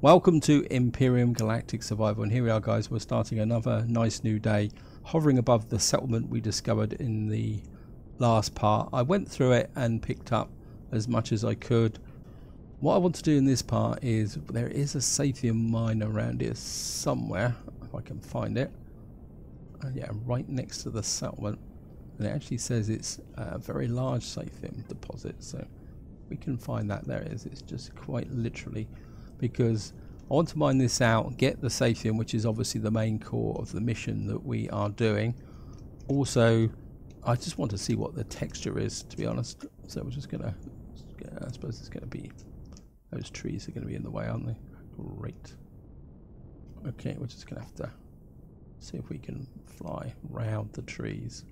Welcome to Empyrion Galactic Survival, and here we are guys, we're starting another nice new day, hovering above the settlement we discovered in the last part. I went through it and picked up as much as I could. What I want to do in this part is, there is a Sathium mine around here somewhere, if I can find it. Yeah, right next to the settlement, and it actually says it's a very large Sathium deposit, so we can find that. There it is. It's just quite literally, because I want to mine this out, get the Sathium, which is obviously the main core of the mission that we are doing. Also, I just want to see what the texture is, to be honest. So we're just gonna, I suppose it's gonna be, those trees are gonna be in the way, aren't they? Great. Okay, we're just gonna have to see if we can fly round the trees.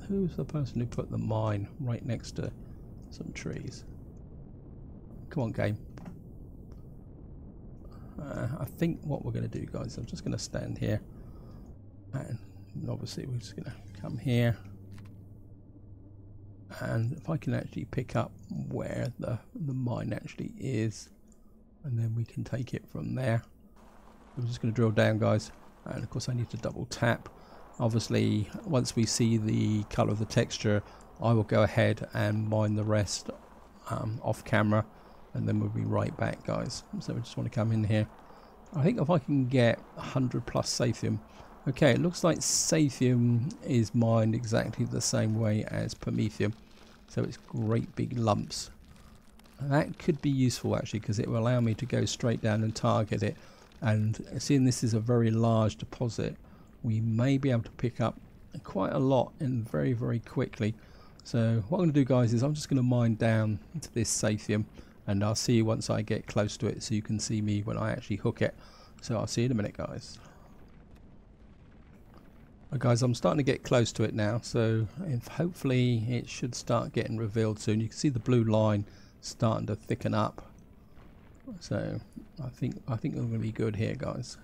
Who's the person who put the mine right next to some trees? Come on, game. I think what we're going to do, guys, I'm just going to stand here, and obviously we're just going to come here, and if I can actually pick up where the mine actually is, and then we can take it from there. I'm just going to drill down, guys, and of course I need to double tap. Obviously, once we see the colour of the texture, I will go ahead and mine the rest off camera, and then we'll be right back, guys. So we just want to come in here. I think if I can get 100 plus Sathium. Okay, it looks like Sathium is mined exactly the same way as Promethium, so it's great big lumps. That could be useful actually, because it will allow me to go straight down and target it. And seeing this is a very large deposit, we may be able to pick up quite a lot and very, very quickly. So what I'm going to do, guys, is I'm just going to mine down to this Sathium, and I'll see you once I get close to it, so you can see me when I actually hook it. So I'll see you in a minute, guys. Right, guys, I'm starting to get close to it now, so hopefully it should start getting revealed soon. You can see the blue line starting to thicken up. So I think we're going to be good here, guys.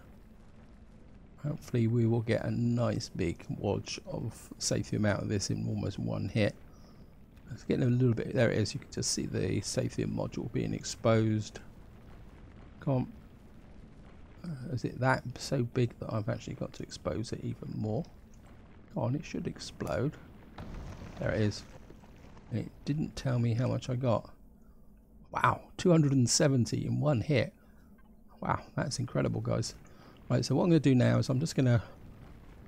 Hopefully we will get a nice big wodge of Sathium out of this in almost one hit. It's getting a little bit, there it is, you can just see the Sathium module being exposed. Come on. Is it that so big that I've actually got to expose it even more? Come on, it should explode. There it is. And it didn't tell me how much I got. Wow, 270 in one hit. Wow, that's incredible, guys. Right, so what I'm going to do now is I'm just going to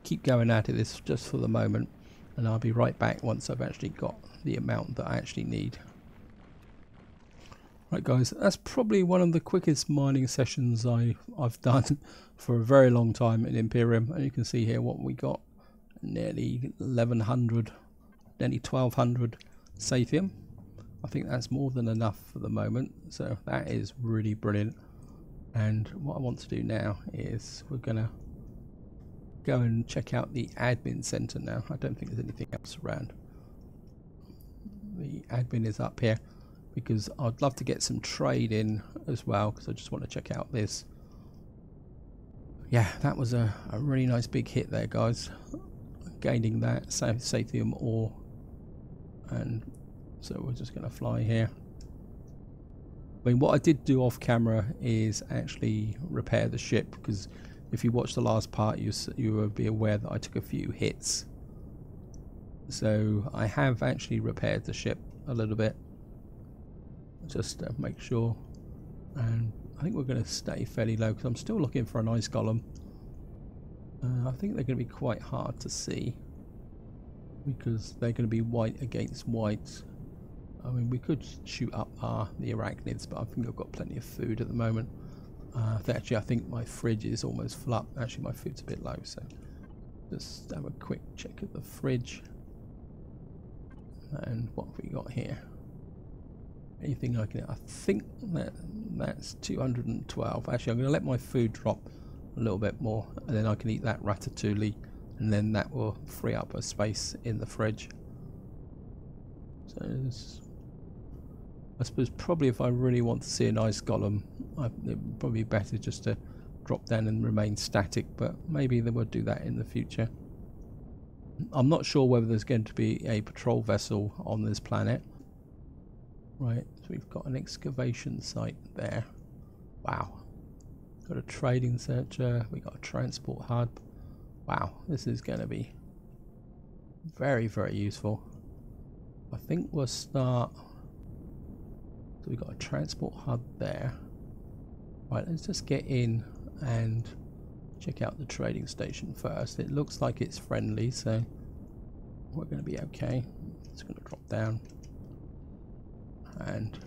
keep going at it this just for the moment, and I'll be right back once I've actually got the amount that I actually need. Right, guys, that's probably one of the quickest mining sessions I've done for a very long time in Empyrion, and you can see here what we got. Nearly 1100, nearly 1200 Sathium. I think that's more than enough for the moment, so that is really brilliant. And what I want to do now is we're gonna go and check out the admin center now. I don't think there's anything else around. The admin is up here because I'd love to get some trade in as well, because I just want to check out this. Yeah, that was a really nice big hit there, guys. Gaining that Sathium ore, and so we're just going to fly here. I mean, what I did do off camera is actually repair the ship, because if you watch the last part, you will be aware that I took a few hits. So I have actually repaired the ship a little bit, just to make sure. And I think we're going to stay fairly low, because I'm still looking for an ice golem. I think they're going to be quite hard to see, because they're going to be white against white. I mean, we could shoot up the arachnids, but I think I've got plenty of food at the moment. Actually, I think my fridge is almost full up. Actually, my food's a bit low, so just have a quick check of the fridge. And what have we got here? Anything I can... I think that's 212. Actually, I'm going to let my food drop a little bit more, and then I can eat that ratatouille, and then that will free up a space in the fridge. So I suppose probably if I really want to see a nice golem, it would probably be better just to drop down and remain static, but maybe they will do that in the future. I'm not sure whether there's going to be a patrol vessel on this planet. Right, so we've got an excavation site there. Wow. Got a trading searcher. We got a transport hub. Wow, this is going to be very, very useful. I think we'll start. So we got a transport hub there. Right, let's just get in and check out the trading station first. It looks like it's friendly, so we're going to be okay. It's going to drop down and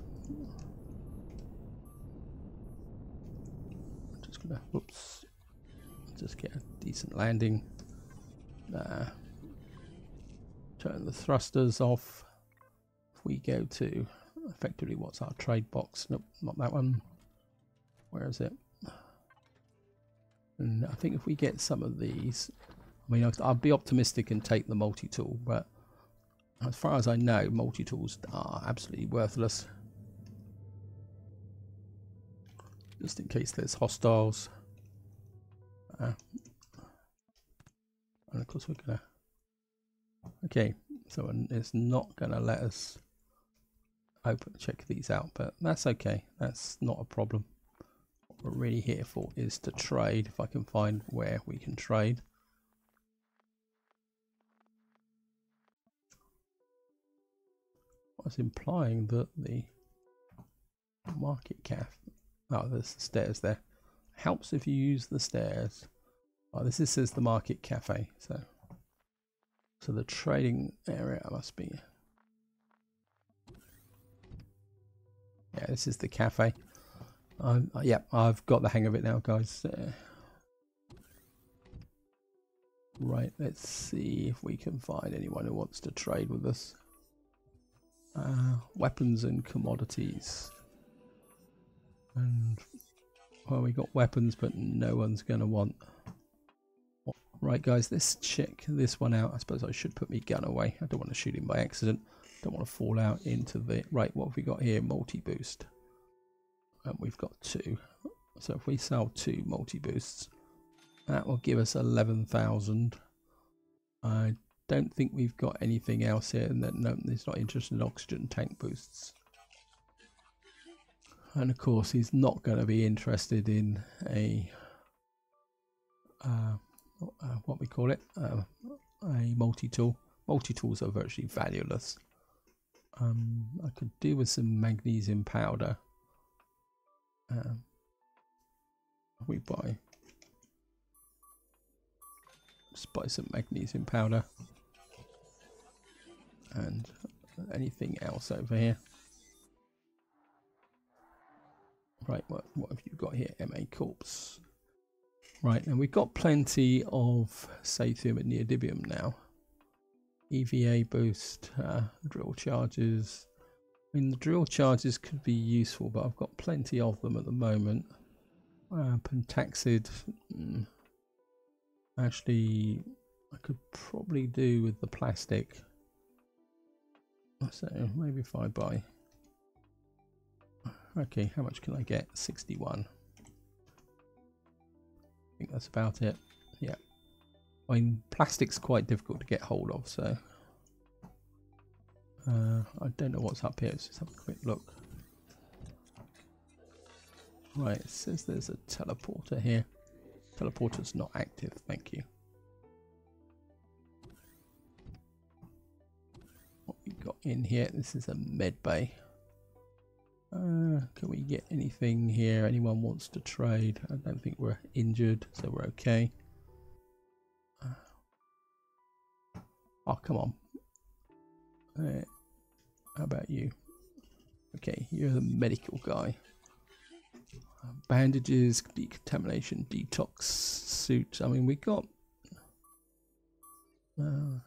I'm just going to, whoops, just get a decent landing. Turn the thrusters off. If we go to effectively what's our trade box, nope, not that one. Where is it? And I think if we get some of these, I mean, I'll be optimistic and take the multi-tool, but as far as I know, multi-tools are absolutely worthless. Just in case there's hostiles. And of course we're gonna... Okay, so it's not gonna let us check these out, but that's okay. That's not a problem. What we're really here for is to trade, if I can find where we can trade. I was implying that the market cap, oh, there's the stairs there, helps if you use the stairs. Oh, this says the market cafe, so the trading area must be, yeah, this is the cafe. Yeah, I've got the hang of it now, guys. Right, let's see if we can find anyone who wants to trade with us. Weapons and commodities. And, well, we got weapons, but no one's going to want. Right, guys, let's check this one out. I suppose I should put my gun away. I don't want to shoot him by accident. Don't want to fall out into the... Right, what have we got here? Multi-boost. And we've got 2. So if we sell 2 multi-boosts, that will give us 11,000. I don't think we've got anything else here, and then no, he's not interested in oxygen tank boosts. And of course, he's not going to be interested in a what we call it, a multi-tool. Multi-tools are virtually valueless. I could do with some magnesium powder. We just buy some magnesium powder. And anything else over here? Right, what have you got here? MA Corpse. Right, and we've got plenty of Sathium and Neodymium now. EVA boost, drill charges. I mean, the drill charges could be useful, but I've got plenty of them at the moment. Pentaxid. Actually, I could probably do with the plastic. So maybe if I buy... Okay, how much can I get? 61. I think that's about it. Yeah. I mean, plastic's quite difficult to get hold of, so... I don't know what's up here. Let's just have a quick look. Right, it says there's a teleporter here. Teleporter's not active, thank you. What we got in here? This is a med bay. Can we get anything here? Anyone wants to trade? I don't think we're injured, so we're okay. Oh, come on. How about you? Okay, you're the medical guy. Bandages, decontamination, detox suit. I mean, we got... I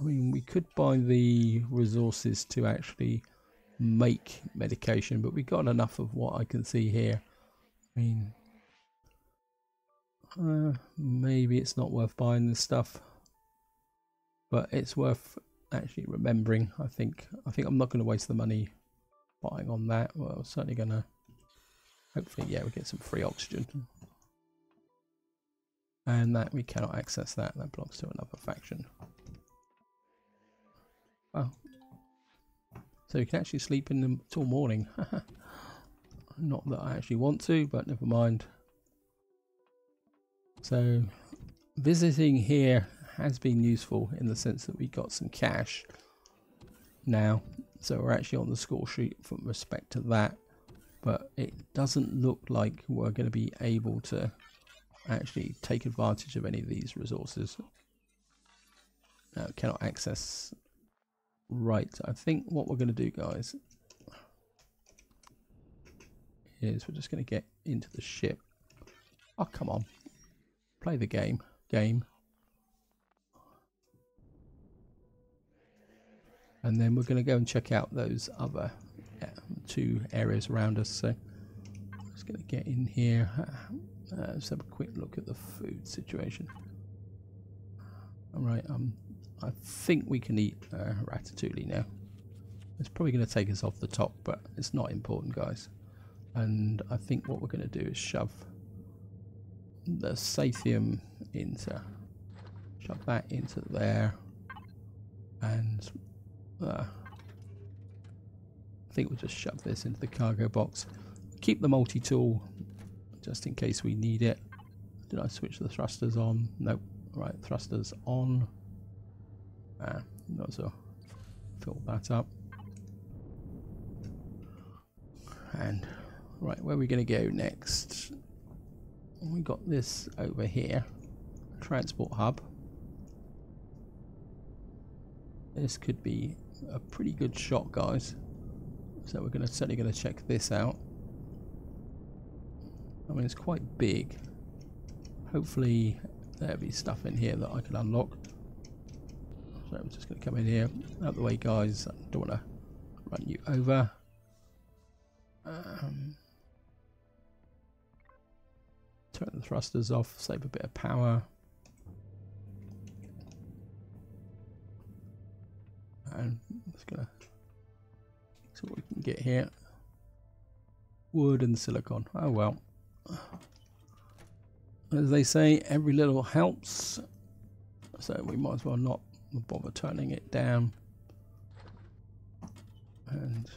mean, we could buy the resources to actually make medication, but we got enough of what I can see here. I mean, maybe it's not worth buying this stuff, but it's worth actually remembering. I think I'm not going to waste the money buying on that. Well, I'm certainly going to, hopefully, yeah, we get some free oxygen. And that we cannot access that. That belongs to another faction. Wow. So you can actually sleep in them till morning. Not that I actually want to, but never mind. So visiting here has been useful in the sense that we got some cash now, so we're actually on the score sheet from respect to that, but it doesn't look like we're going to be able to actually take advantage of any of these resources. Cannot access. Right, I think what we're going to do, guys, is we're just going to get into the ship. Oh, come on. Play the game. And then we're going to go and check out those other two areas around us. So I'm just going to get in here. Let's have a quick look at the food situation. All right, I think we can eat ratatouille now. It's probably going to take us off the top, but it's not important, guys. And I think what we're going to do is shove the Sathium shove that into there, and I think we'll just shove this into the cargo box. Keep the multi-tool just in case we need it. Did I switch the thrusters on? Nope. Right, thrusters on. Not so. Fill that up. And right, where are we going to go next? We got this over here, transport hub. This could be a pretty good shot, guys. So we're certainly going to check this out. I mean, it's quite big. Hopefully there'll be stuff in here that I can unlock. So I'm just going to come in here. Out of the way, guys. I don't want to run you over. Turn the thrusters off, save a bit of power. And I'm just going to see what we can get here. Wood and silicon. Oh well. As they say, every little helps. So we might as well not bother turning it down. And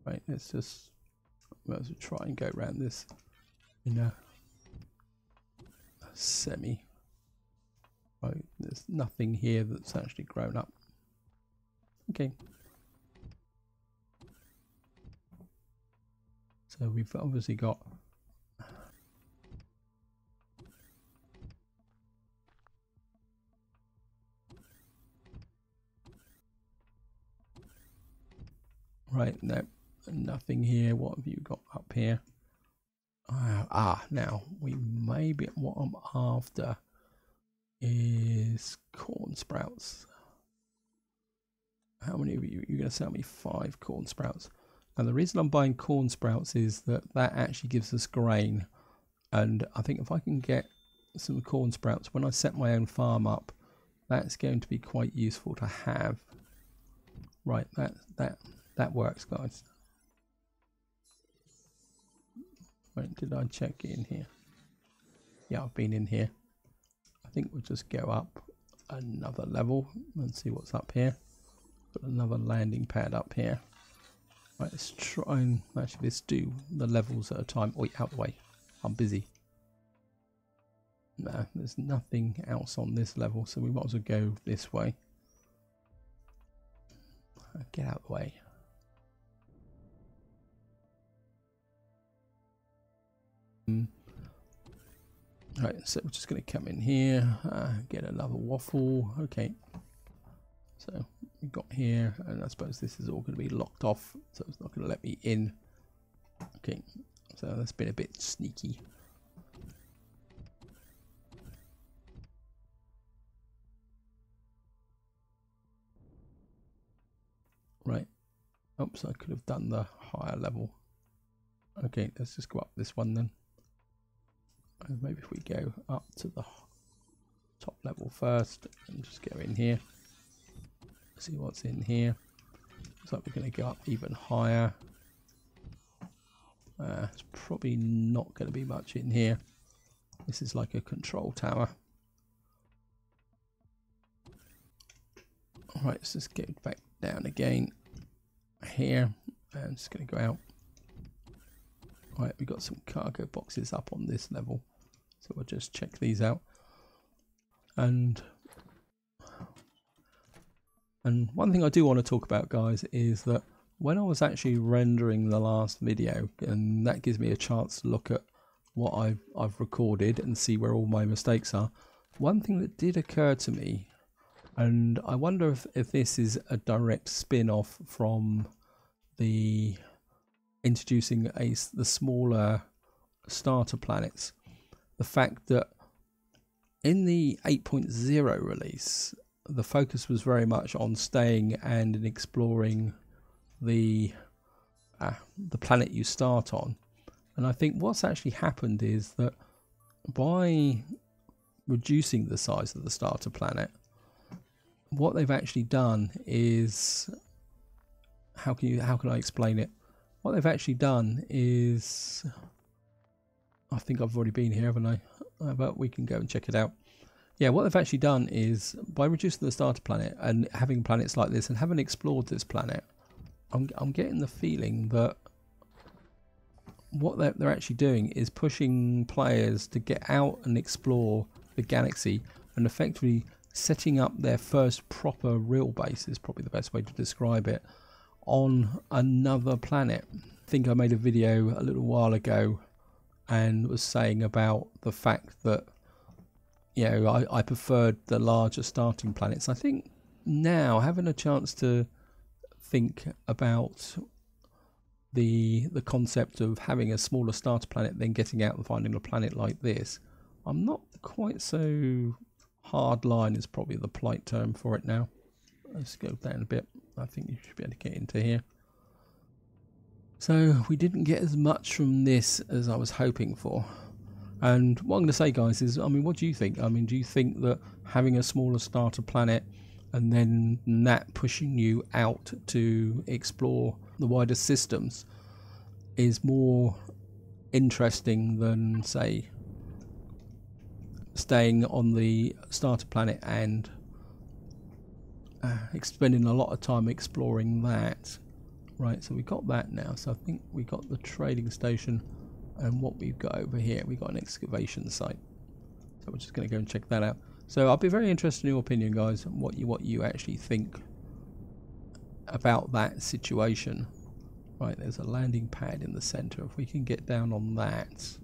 right, let's just try and go around this in a semi. Right, there's nothing here that's actually grown up. Okay. So we've obviously got right, no, nothing here. What have you got up here? Now we maybe what I'm after is corn sprouts. How many of you? You're going to sell me 5 corn sprouts. And the reason I'm buying corn sprouts is that actually gives us grain. And I think if I can get some corn sprouts when I set my own farm up, that's going to be quite useful to have. Right, that works, guys. Wait, did I check in here? Yeah, I've been in here. I think we'll just go up another level and see what's up here. Put another landing pad up here. Right, let's try and actually let's do the levels at a time. Oh, out the way. I'm busy. No, there's nothing else on this level, so we might as well go this way. Get out of the way. Right, so we're just going to come in here, get another waffle. Okay, so we've got here, and I suppose this is all going to be locked off, so it's not going to let me in. Okay, so that's been a bit sneaky. Right, oops, I could have done the higher level. Okay, let's just go up this one then. And maybe if we go up to the top level first and just go in here, see what's in here. Looks like we're going to go up even higher. It's probably not going to be much in here. This is like a control tower. Alright, let's just get back down again here, I'm just going to go out. Right, we've got some cargo boxes up on this level, so we'll just check these out. And one thing I do want to talk about, guys, is that when I was actually rendering the last video, and that gives me a chance to look at what I've recorded and see where all my mistakes are, one thing that did occur to me, and I wonder if this is a direct spin-off from the introducing the smaller starter planets, the fact that in the 8.0 release the focus was very much on staying and exploring the planet you start on. And I think what's actually happened is that by reducing the size of the starter planet, what they've actually done is, how can I explain it? What they've actually done is, I think I've already been here, haven't I? But we can go and check it out. Yeah, what they've actually done is, by reducing the starter planet and having planets like this and having explored this planet, I'm getting the feeling that what they're actually doing is pushing players to get out and explore the galaxy, and effectively setting up their first proper real base, is probably the best way to describe it, on another planet. I think I made a video a little while ago and was saying about the fact that, you know, I preferred the larger starting planets. I think now, having a chance to think about the concept of having a smaller starter planet, then getting out and finding a planet like this, I'm not quite so hard line is probably the polite term for it now. Let's go down a bit. I think you should be able to get into here. So we didn't get as much from this as I was hoping for. And what I'm going to say, guys, is, I mean, what do you think? I mean, do you think that having a smaller starter planet and then that pushing you out to explore the wider systems is more interesting than, say, staying on the starter planet and spending a lot of time exploring that? Right, so we got that now. So I think we got the trading station, and what we've got over here, we got an excavation site. So we're just going to go and check that out. So I'll be very interested in your opinion, guys, on what you actually think about that situation. Right, there's a landing pad in the center. If we can get down on that,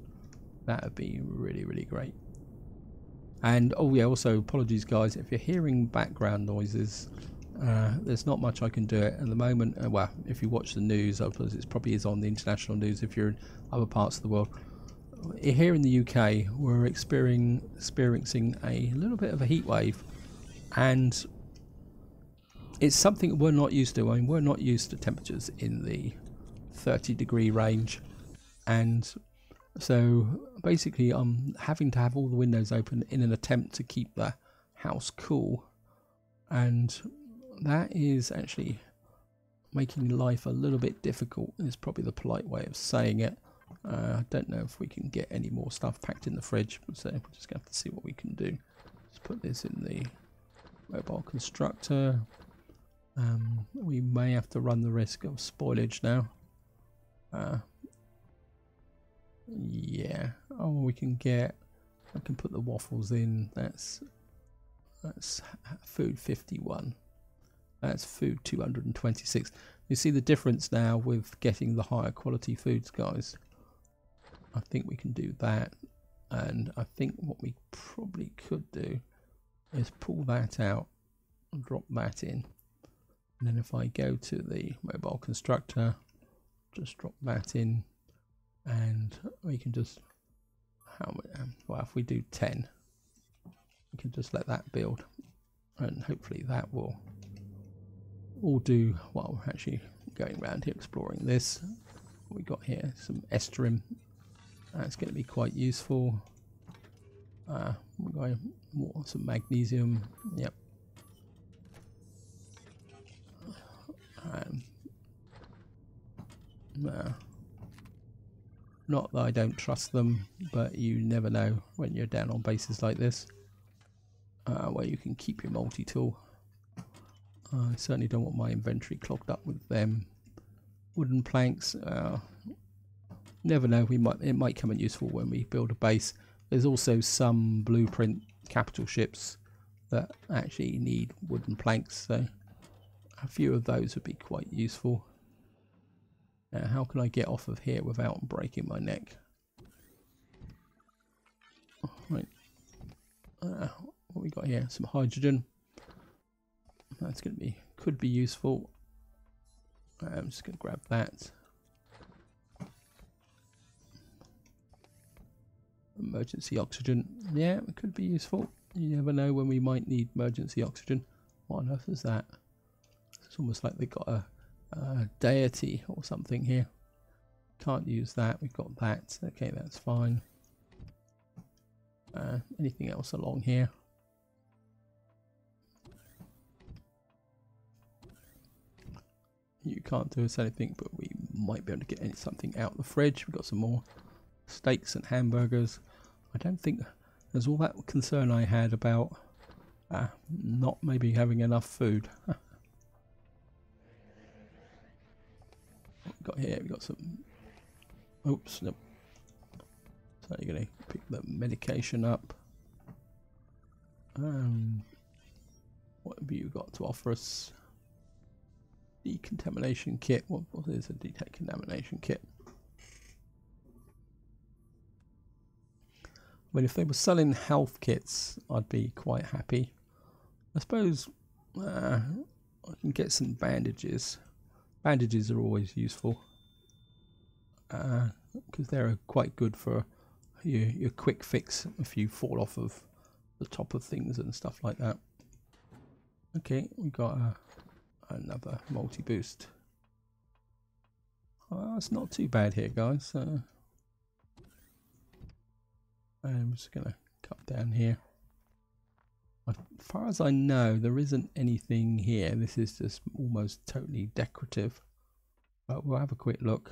that would be really, really great. And oh yeah, also apologies, guys, if you're hearing background noises. There's not much I can do at the moment. Well, if you watch the news, I suppose it probably is on the international news if you're in other parts of the world. Here in the UK, we're experiencing a little bit of a heat wave, and it's something we're not used to. I mean, we're not used to temperatures in the 30-degree range, and so basically I'm having to have all the windows open in an attempt to keep the house cool, and that is actually making life a little bit difficult, is probably the polite way of saying it. I don't know if we can get any more stuff packed in the fridge, so we're just going to have to see what we can do. Let's put this in the mobile constructor. We may have to run the risk of spoilage now. Yeah. Oh, we can get, I can put the waffles in. That's food 51. That's food 226. You see the difference now with getting the higher quality foods, guys. I think we can do that, and I think what we probably could do is pull that out and drop that in, and then if I go to the mobile constructor, just drop that in, and we can just, well, if we do 10, we can just let that build, and hopefully that will all do. Well, we're actually going around here exploring this. What we got here, some estrum. That's going to be quite useful. We're going more, some magnesium. Yep. Not that I don't trust them, but you never know when you're down on bases like this, where you can keep your multi-tool. I certainly don't want my inventory clogged up with them. wooden planks. Never know. It might come in useful when we build a base. There's also some blueprint capital ships that actually need wooden planks, so a few of those would be quite useful. How can I get off of here without breaking my neck? Right. What we got here? Some hydrogen. That's going to be, could be useful. I'm just going to grab that. Emergency oxygen. Yeah, it could be useful. You never know when we might need emergency oxygen. What on earth is that? It's almost like they've got a deity or something here. Can't use that. We've got that. Okay, that's fine. Anything else along here? You can't do us anything, but we might be able to get something out of the fridge. We've got some more steaks and hamburgers. I don't think there's all that concern I had about not maybe having enough food. What we got here? We got some. Oops, nope. So you're going to pick the medication up. What have you got to offer us? Decontamination kit. What is a decontamination kit? I mean, if they were selling health kits, I'd be quite happy. I suppose I can get some bandages. Bandages are always useful because they're quite good for your quick fix if you fall off of the top of things and stuff like that. Okay, we got another multi-boost. It's not too bad here, guys. I'm just going to cut down here. As far as I know, there isn't anything here. This is just almost totally decorative. But we'll have a quick look.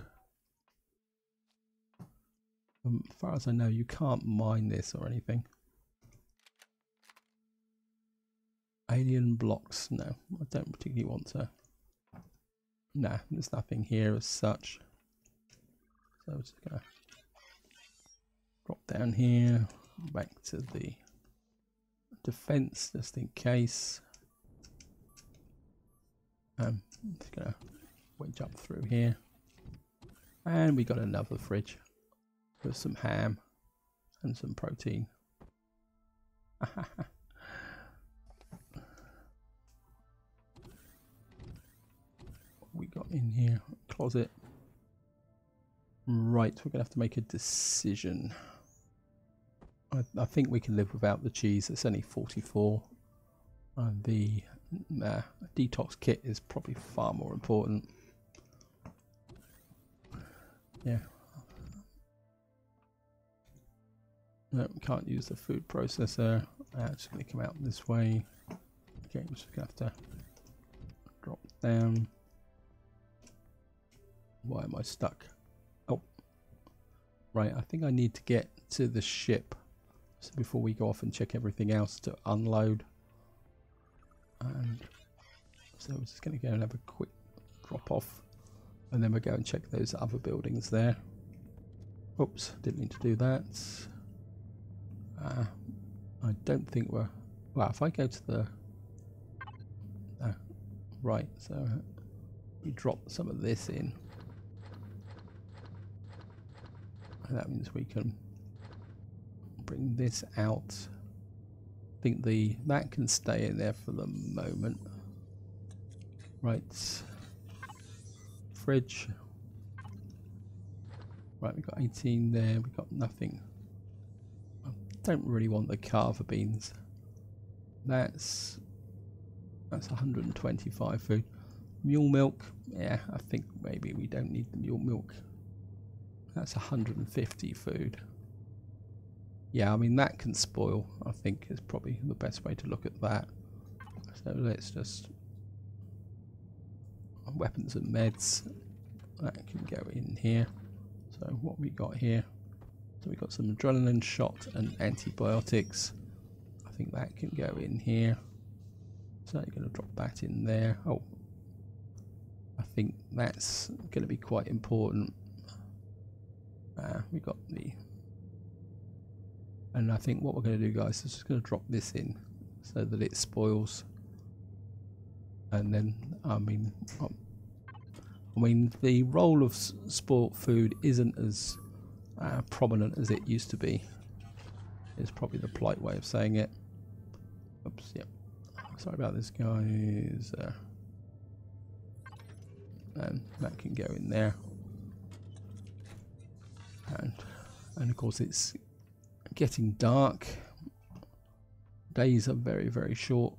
As far as I know, you can't mine this or anything. Alien blocks. No, I don't particularly want to. Nah, there's nothing here as such. So I'm just going to drop down here, back to the defense just in case. I'm just going to wedge up through here. And we got another fridge with some ham and some protein. What we got in here? Closet. Right, we're going to have to make a decision. I think we can live without the cheese. It's only 44. The detox kit is probably far more important. Yeah. No, can't use the food processor. It's going to come out this way. Okay, I'm just going to have to drop down. Why am I stuck? Oh, right. I think I need to get to the ship. So before we go off and check everything else to unload. And so we're just going to go and have a quick drop off. And then we'll go and check those other buildings there. Oops, didn't mean to do that. I don't think we're... Well, if I go to the... right, so we drop some of this in. And that means we can bring this out. I think that can stay in there for the moment. Right. Fridge. Right, we've got 18 there. We've got nothing. I don't really want the carver beans. That's 125 food. Mule milk. Yeah, I think maybe we don't need the mule milk. That's 150 food. Yeah, I mean that can spoil, I think is probably the best way to look at that. So let's just... Weapons and meds. That can go in here. So what we got here? So we got some adrenaline shot and antibiotics. I think that can go in here. So you're going to drop that in there. Oh. I think that's going to be quite important. We got the, and I think what we're going to do, guys, is just going to drop this in so that it spoils. And then, I mean, the role of spoilt food isn't as prominent as it used to be. Is probably the polite way of saying it. Oops, yep. Sorry about this, guys. And that can go in there. And of course it's getting dark. Days are very, very short,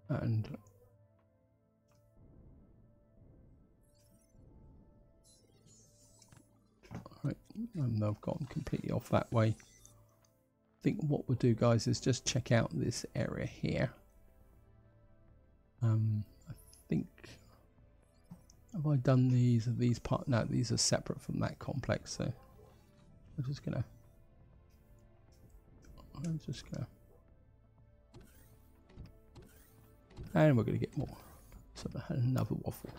and right, and I've gone completely off that way. I think what we'll do, guys, is just check out this area here. I think, have I done these? Are these part? No, these are separate from that complex. So I'm just gonna and we're gonna get more. So another waffle.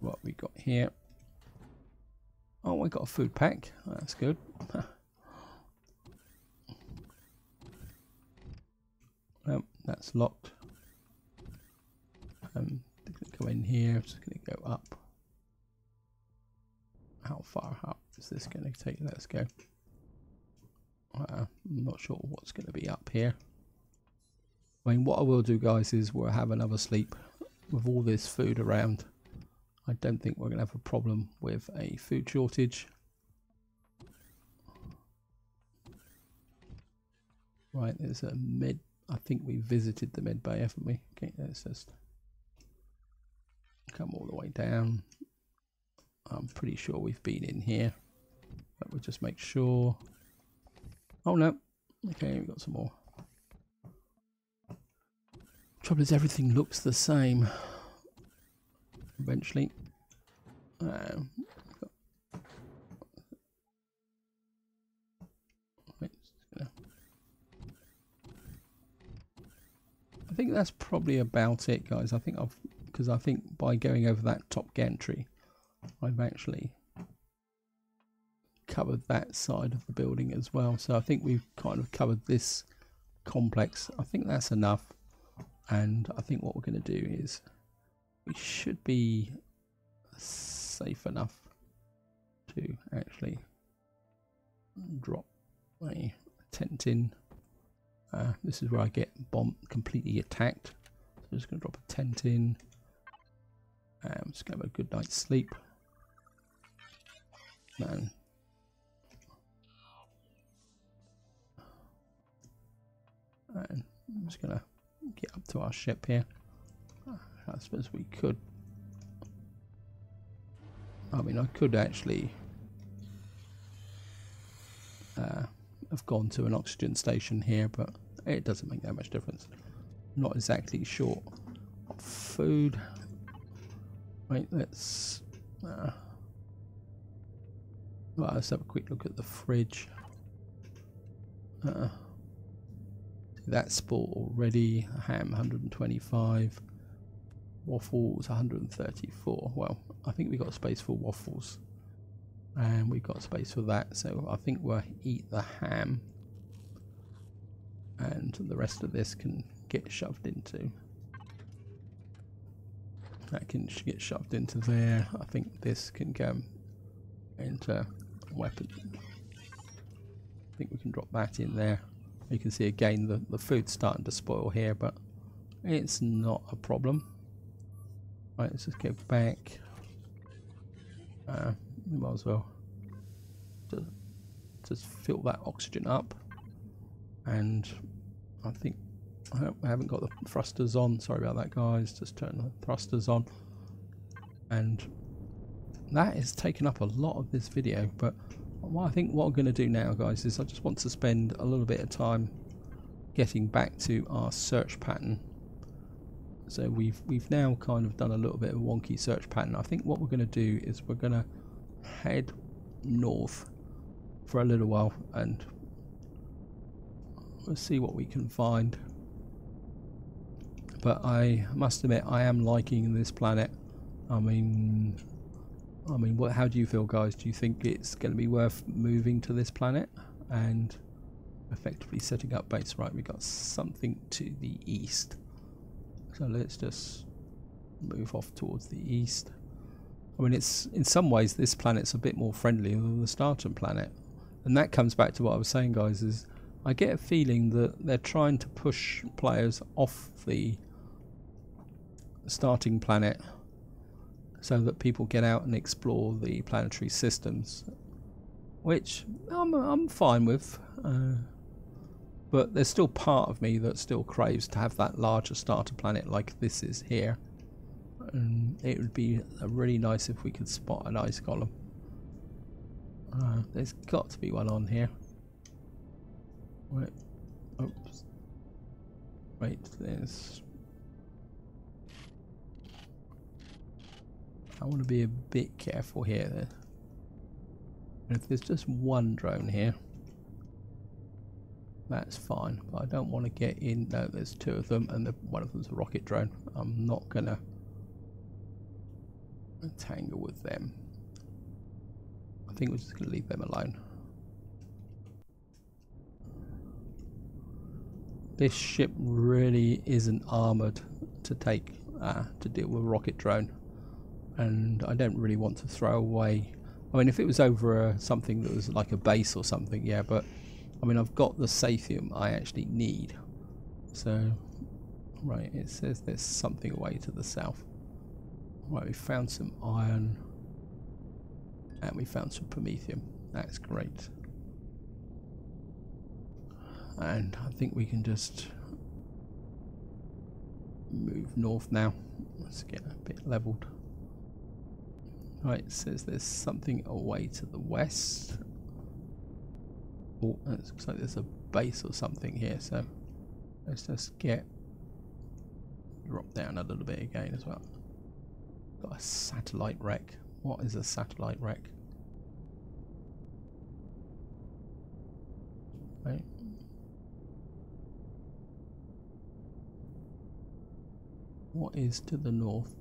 What we got here? Oh, we got a food pack. That's good. That's locked. Go in here. I'm just going to go up. How far up is this going to take? Let's go. I'm not sure what's going to be up here. I mean, what I will do, guys, is we'll have another sleep with all this food around. I don't think we're going to have a problem with a food shortage. Right, there's a med. I think we visited the med bay, haven't we? Okay, let's just come all the way down. I'm pretty sure we've been in here, but we'll just make sure. Oh no. Okay, we've got some more. Trouble is, everything looks the same. Eventually. I think that's probably about it, guys. I think because I think by going over that top gantry, I've actually covered that side of the building as well. So I think we've kind of covered this complex. I think that's enough. And I think what we're going to do is we should be safe enough to actually drop a tent in. This is where I get completely attacked. So I'm just going to drop a tent in. I'm just going to have a good night's sleep. And I'm just going to get up to our ship here. I suppose we could. I mean, I could actually have gone to an oxygen station here, but it doesn't make that much difference. Not exactly short of food. Right, let's let's have a quick look at the fridge. That's full already. Ham 125, waffles 134. Well, I think we got space for waffles, and we've got space for that. So I think we'll eat the ham, and the rest of this can get shoved into. That can get shoved into there. I think this can go into weapon. I think we can drop that in there. You can see again the food's starting to spoil here, but it's not a problem. Right, let's just go back. We might as well just fill that oxygen up. And I think I haven't got the thrusters on. Sorry about that, guys. Just turn the thrusters on. And that has taken up a lot of this video, but I think what I'm going to do now, guys, is I just want to spend a little bit of time getting back to our search pattern. So we've now kind of done a little bit of a wonky search pattern. I think what we're going to do is we're going to head north for a little while, and We'll see what we can find. But I must admit, I am liking this planet. I mean, what? How do you feel, guys? Do you think it's going to be worth moving to this planet and effectively setting up base? Right, we got something to the east, so let's just move off towards the east. I mean, it's in some ways this planet's a bit more friendly than the starting planet, and that comes back to what I was saying, guys. Is I get a feeling that they're trying to push players off the starting planet so that people get out and explore the planetary systems, which I'm fine with, but there's still part of me that still craves to have that larger starter planet like this is here, and it would be really nice if we could spot an ice column. There's got to be one on here. Wait, oops. Wait, there's... I want to be a bit careful here then. If there's just one drone here, that's fine, but I don't want to get in. No, there's two of them, and one of them's a rocket drone. I'm not gonna tangle with them. I think we're just gonna leave them alone. This ship really isn't armoured to take to deal with a rocket drone, and I don't really want to throw away. I mean, if it was over something that was like a base or something, yeah, but I mean, I've got the Sathium I actually need. So, right, it says there's something away to the south. Right, we found some iron, and we found some promethium. That's great. And I think we can just move north now. Let's get a bit leveled. Right, it says there's something away to the west. Oh, it looks like there's a base or something here, so let's just drop down a little bit again as well. Got a satellite wreck. What is a satellite wreck? Right. What is to the north?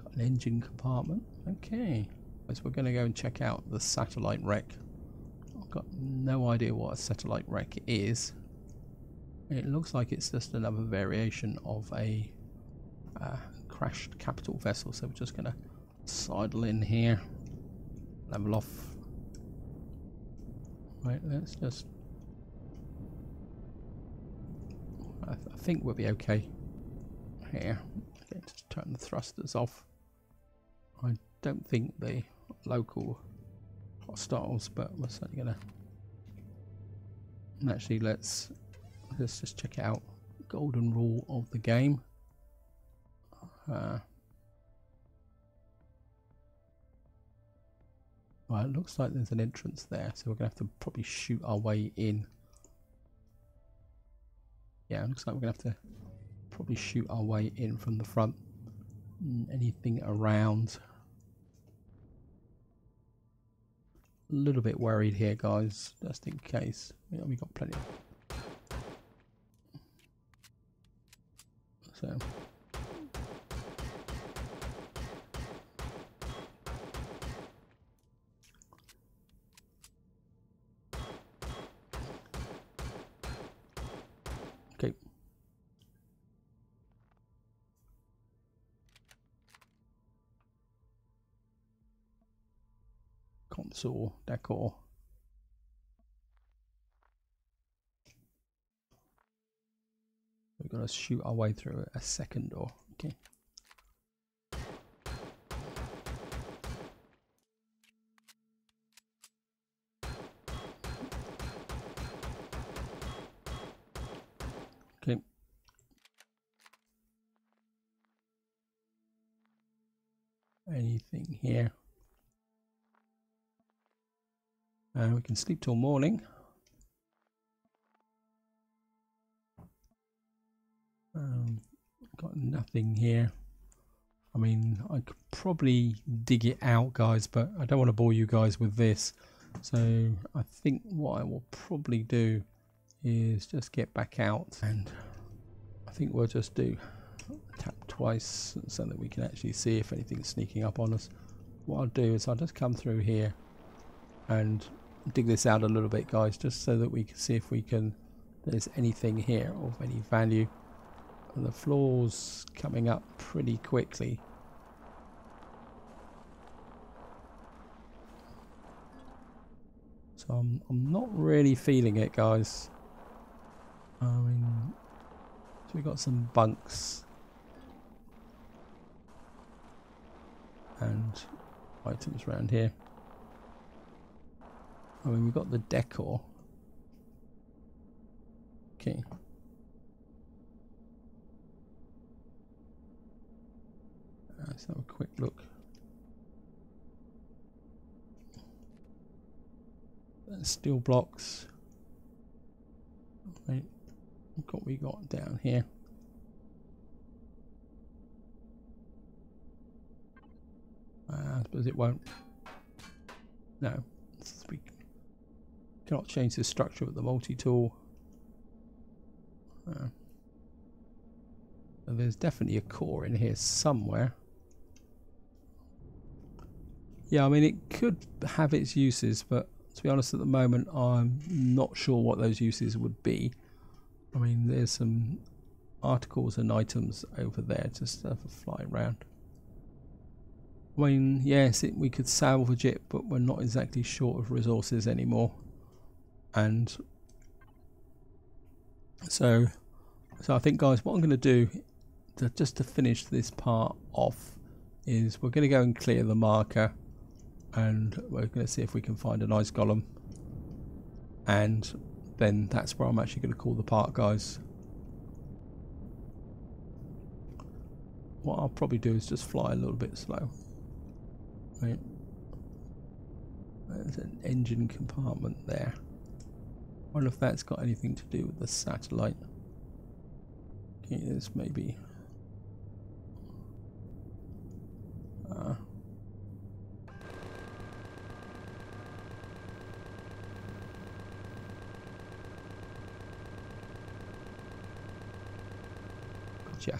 Got an engine compartment. Okay. So we're going to go and check out the satellite wreck. I've got no idea what a satellite wreck is. It looks like it's just another variation of a crashed capital vessel. So we're just going to sidle in here, level off. Right, let's just... I think we'll be okay here. Okay, just turn the thrusters off. I don't think the local hostiles, but we're certainly gonna... Actually, let's just check it out. Golden rule of the game. Right, it looks like there's an entrance there, so we're gonna have to probably shoot our way in. Yeah, it looks like we're gonna have to probably shoot our way in from the front. Anything around? A little bit worried here, guys, just in case. Yeah, we got plenty. So. Okay. Console decor. We're gonna shoot our way through a second door. Okay. Okay. Anything here? We can sleep till morning. Got nothing here. I mean, I could probably dig it out, guys, but I don't want to bore you guys with this. So I think what I will probably do is just get back out, and I think we'll just do tap twice so that we can actually see if anything's sneaking up on us. What I'll do is I'll just come through here and dig this out a little bit, guys, just so that we can see if there's anything here of any value. And the floor's coming up pretty quickly. So I'm not really feeling it, guys. I mean, so we got some bunks and items around here. I mean, we've got the decor. Okay. Let's have a quick look. Steel blocks. Right. Look what we got down here. I suppose it won't. No. We cannot change the structure with the multi-tool. There's definitely a core in here somewhere. Yeah, I mean, it could have its uses, but to be honest, at the moment, I'm not sure what those uses would be. I mean, there's some articles and items over there just to have a fly around. I mean, yes, we could salvage it, but we're not exactly short of resources anymore. And so I think, guys, what I'm going to do just to finish this part off is we're going to go and clear the marker, and we're going to see if we can find an ice golem, and then that's where I'm actually going to call the part, guys. What I'll probably do is just fly a little bit slow. Right. There's an engine compartment there. I wonder if that's got anything to do with the satellite. Okay, this maybe. Gotcha.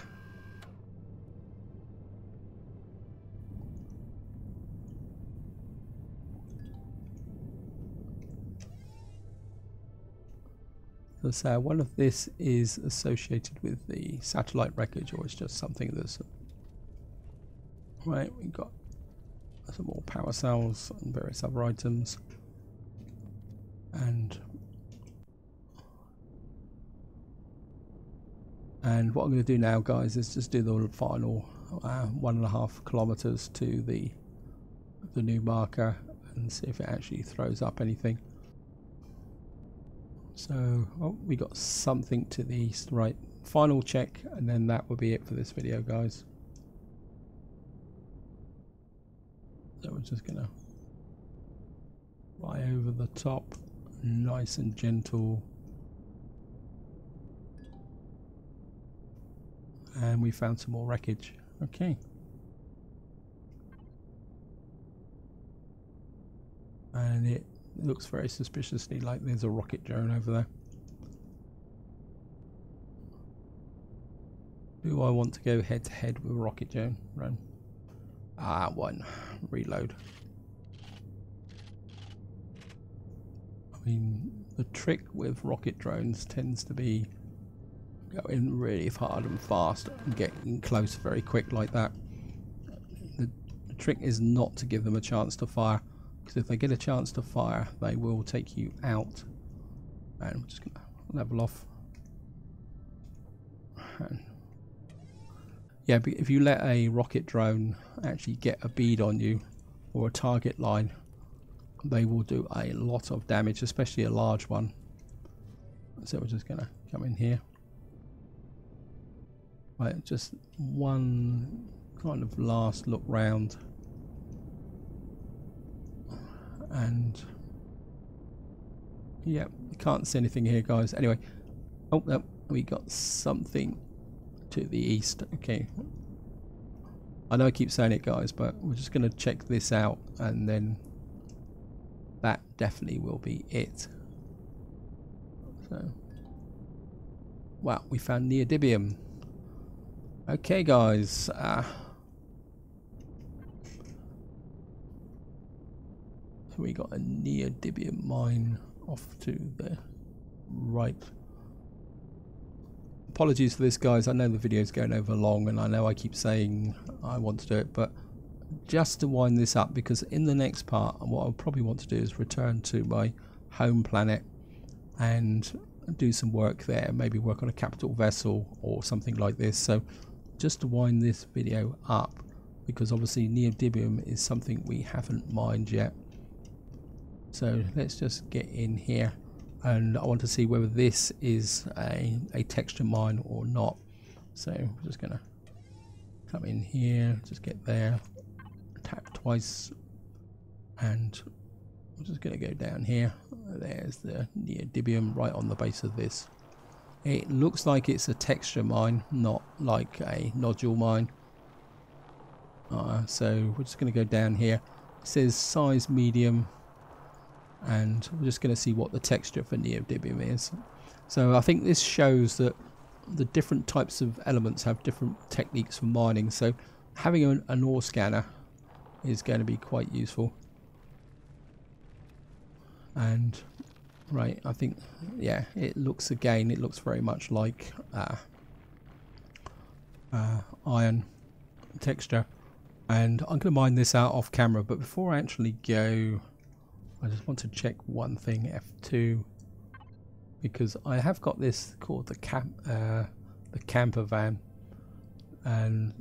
So one of this is associated with the satellite wreckage, or it's just something that's right. We've got some more power cells and various other items, and what I'm going to do now, guys, is just do the final 1.5 kilometers to the new marker and see if it actually throws up anything. So, oh, we got something to the east. Right, final check, and then that will be it for this video, guys. So we're just gonna fly over the top, nice and gentle. And we found some more wreckage. Okay. And it looks very suspiciously like there's a rocket drone over there. Do I want to go head to head with a rocket drone? Run. One. Reload. I mean, the trick with rocket drones tends to be going really hard and fast and getting close very quick like that. The trick is not to give them a chance to fire, because if they get a chance to fire, they will take you out. And I'm just going to level off. And yeah, but if you let a rocket drone actually get a bead on you or a target line, they will do a lot of damage, especially a large one. So we're just going to come in here. Right, just one kind of last look round. And yeah, can't see anything here, guys. Anyway, oh no, we got something to the east. Okay, I know I keep saying it, guys, but we're just going to check this out, and then that definitely will be it. So Wow, we found Neodymium. Okay guys, so we got a Neodymium mine off to the right. Apologies for this guys, I know the video is going over long and I know I keep saying I want to do it, but just to wind this up, because in the next part what I'll probably want to do is return to my home planet and do some work there, maybe work on a capital vessel or something like this. So just to wind this video up, because obviously Neodymium is something we haven't mined yet. So let's just get in here, and I want to see whether this is a texture mine or not. So we're just gonna come in here, just get there, tap twice, and I'm just gonna go down here. There's the Neodymium right on the base of this. It looks like it's a texture mine, not like a nodule mine. So we're just going to go down here. It says size medium, and we're just going to see what the texture for Neodymium is. So I think this shows that the different types of elements have different techniques for mining. So having an ore scanner is going to be quite useful. And right, I think, yeah, it looks very much like iron texture. And I'm going to mine this out off camera, but before I actually go, I just want to check one thing, F2, because I have got this called the camper van,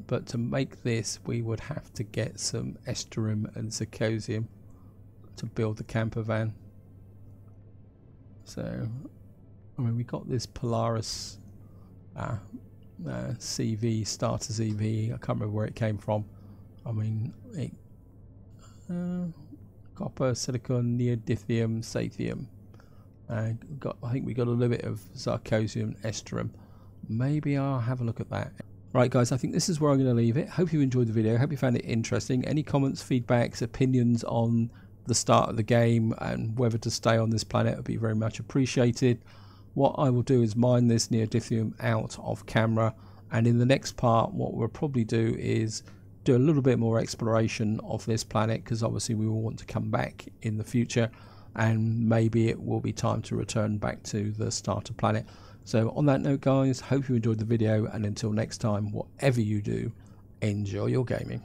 but to make this we would have to get some estuarium and zirconium to build the camper van. So, I mean, we got this Polaris CV, starter CV, I can't remember where it came from. I mean, copper, silicon, neodymium, sathium. I think we got a little bit of zirconium, estuarium. Maybe I'll have a look at that. Right guys, I think this is where I'm going to leave it. Hope you enjoyed the video. Hope you found it interesting. Any comments, feedbacks, opinions on the start of the game and whether to stay on this planet would be very much appreciated. What I will do is mine this Neodymium out of camera, and in the next part what we'll probably do is do a little bit more exploration of this planet, because obviously we will want to come back in the future, and maybe it will be time to return back to the starter planet. So on that note guys, hope you enjoyed the video, and until next time, whatever you do, enjoy your gaming.